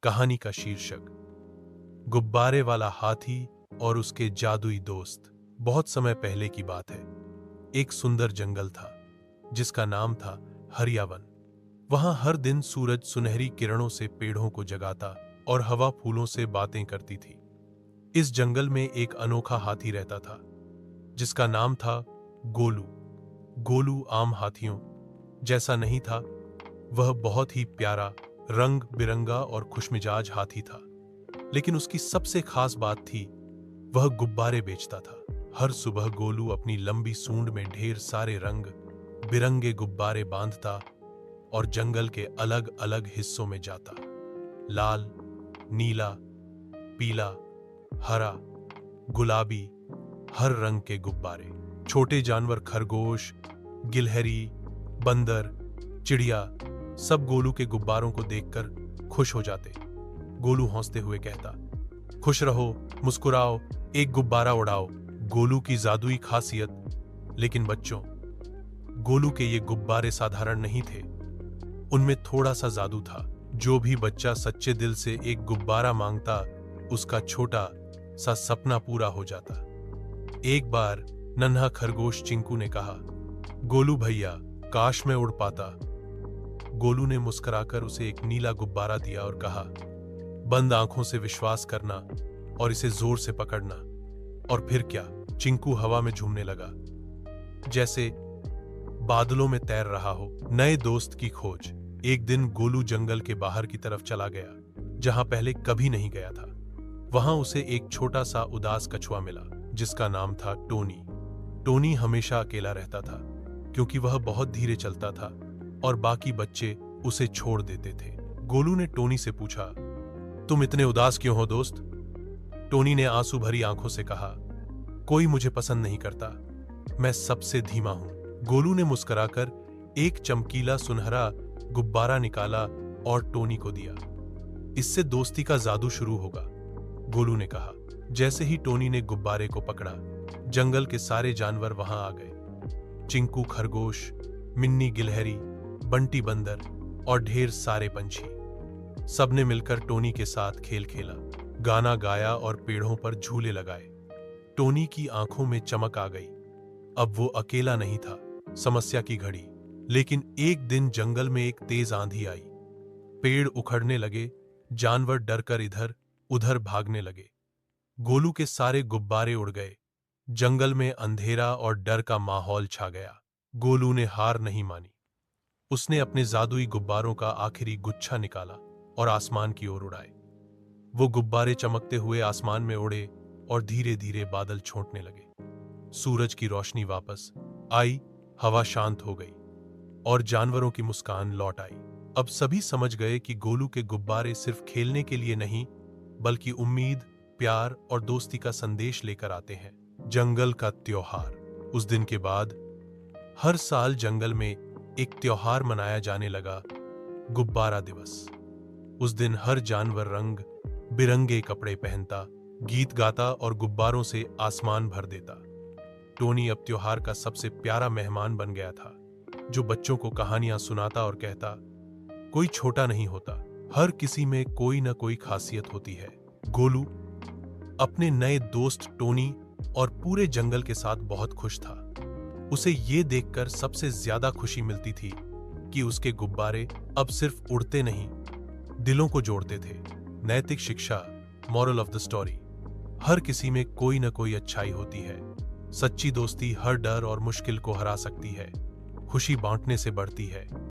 कहानी का शीर्षक गुब्बारे वाला हाथी और उसके जादुई दोस्त। बहुत समय पहले की बात है। एक सुंदर जंगल था जिसका नाम था हरियावन। वहां हर दिन सूरज सुनहरी किरणों से पेड़ों को जगाता और हवा फूलों से बातें करती थी। इस जंगल में एक अनोखा हाथी रहता था जिसका नाम था गोलू। गोलू आम हाथियों जैसा नहीं था, वह बहुत ही प्यारा, रंग बिरंगा और खुशमिजाज हाथी था। लेकिन उसकी सबसे खास बात थी, वह गुब्बारे बेचता था। हर सुबह गोलू अपनी लंबी सूंड में ढेर सारे रंग बिरंगे गुब्बारे बांधता और जंगल के अलग अलग हिस्सों में जाता। लाल, नीला, पीला, हरा, गुलाबी, हर रंग के गुब्बारे। छोटे जानवर खरगोश, गिलहरी, बंदर, चिड़िया सब गोलू के गुब्बारों को देखकर खुश हो जाते। गोलू हंसते हुए कहता, खुश रहो, मुस्कुराओ, एक गुब्बारा उड़ाओ। गोलू की जादुई खासियत। लेकिन बच्चों, गोलू के ये गुब्बारे साधारण नहीं थे। उनमें थोड़ा सा जादू था। जो भी बच्चा सच्चे दिल से एक गुब्बारा मांगता, उसका छोटा सा सपना पूरा हो जाता। एक बार नन्हा खरगोश चिंकू ने कहा, गोलू भैया, काश मैं उड़ पाता। गोलू ने मुस्कुराकर उसे एक नीला गुब्बारा दिया और कहा, बंद आंखों से विश्वास करना और इसे जोर से पकड़ना। और फिर क्या, चिंकू हवा में झूमने लगा, जैसे बादलों में तैर रहा हो। नए दोस्त की खोज। एक दिन गोलू जंगल के बाहर की तरफ चला गया, जहां पहले कभी नहीं गया था। वहां उसे एक छोटा सा उदास कछुआ मिला जिसका नाम था टोनी। टोनी हमेशा अकेला रहता था क्योंकि वह बहुत धीरे चलता था और बाकी बच्चे उसे छोड़ देते थे। गोलू ने टोनी से पूछा, तुम इतने उदास क्यों हो दोस्त? टोनी ने आंसू भरी आंखों से कहा, कोई मुझे पसंद नहीं करता, मैं सबसे धीमा हूं। गोलू ने मुस्कुराकर एक चमकीला सुनहरा गुब्बारा निकाला और टोनी को दिया। इससे दोस्ती का जादू शुरू होगा, गोलू ने कहा। जैसे ही टोनी ने गुब्बारे को पकड़ा, जंगल के सारे जानवर वहां आ गए। चिंकू खरगोश, मिन्नी गिलहरी, बंटी बंदर और ढेर सारे पंछी। सबने मिलकर टोनी के साथ खेल खेला, गाना गाया और पेड़ों पर झूले लगाए। टोनी की आंखों में चमक आ गई। अब वो अकेला नहीं था। समस्या की घड़ी। लेकिन एक दिन जंगल में एक तेज आंधी आई। पेड़ उखड़ने लगे, जानवर डरकर इधर उधर भागने लगे। गोलू के सारे गुब्बारे उड़ गए। जंगल में अंधेरा और डर का माहौल छा गया। गोलू ने हार नहीं मानी। उसने अपने जादुई गुब्बारों का आखिरी गुच्छा निकाला और आसमान की ओर उड़ाए। वो गुब्बारे चमकते हुए आसमान में उड़े और धीरे धीरे बादल छोंटने लगे। सूरज की रोशनी वापस आई, हवा शांत हो गई और जानवरों की मुस्कान लौट आई। अब सभी समझ गए कि गोलू के गुब्बारे सिर्फ खेलने के लिए नहीं, बल्कि उम्मीद, प्यार और दोस्ती का संदेश लेकर आते हैं। जंगल का त्योहार। उस दिन के बाद हर साल जंगल में एक त्योहार मनाया जाने लगा, गुब्बारा दिवस। उस दिन हर जानवर रंग बिरंगे कपड़े पहनता, गीत गाता और गुब्बारों से आसमान भर देता। टोनी अब त्योहार का सबसे प्यारा मेहमान बन गया था, जो बच्चों को कहानियां सुनाता और कहता, कोई छोटा नहीं होता, हर किसी में कोई न कोई खासियत होती है। गोलू अपने नए दोस्त टोनी और पूरे जंगल के साथ बहुत खुश था। उसे ये देखकर सबसे ज्यादा खुशी मिलती थी कि उसके गुब्बारे अब सिर्फ उड़ते नहीं, दिलों को जोड़ते थे। नैतिक शिक्षा, मॉरल ऑफ द स्टोरी। हर किसी में कोई न कोई अच्छाई होती है। सच्ची दोस्ती हर डर और मुश्किल को हरा सकती है। खुशी बांटने से बढ़ती है।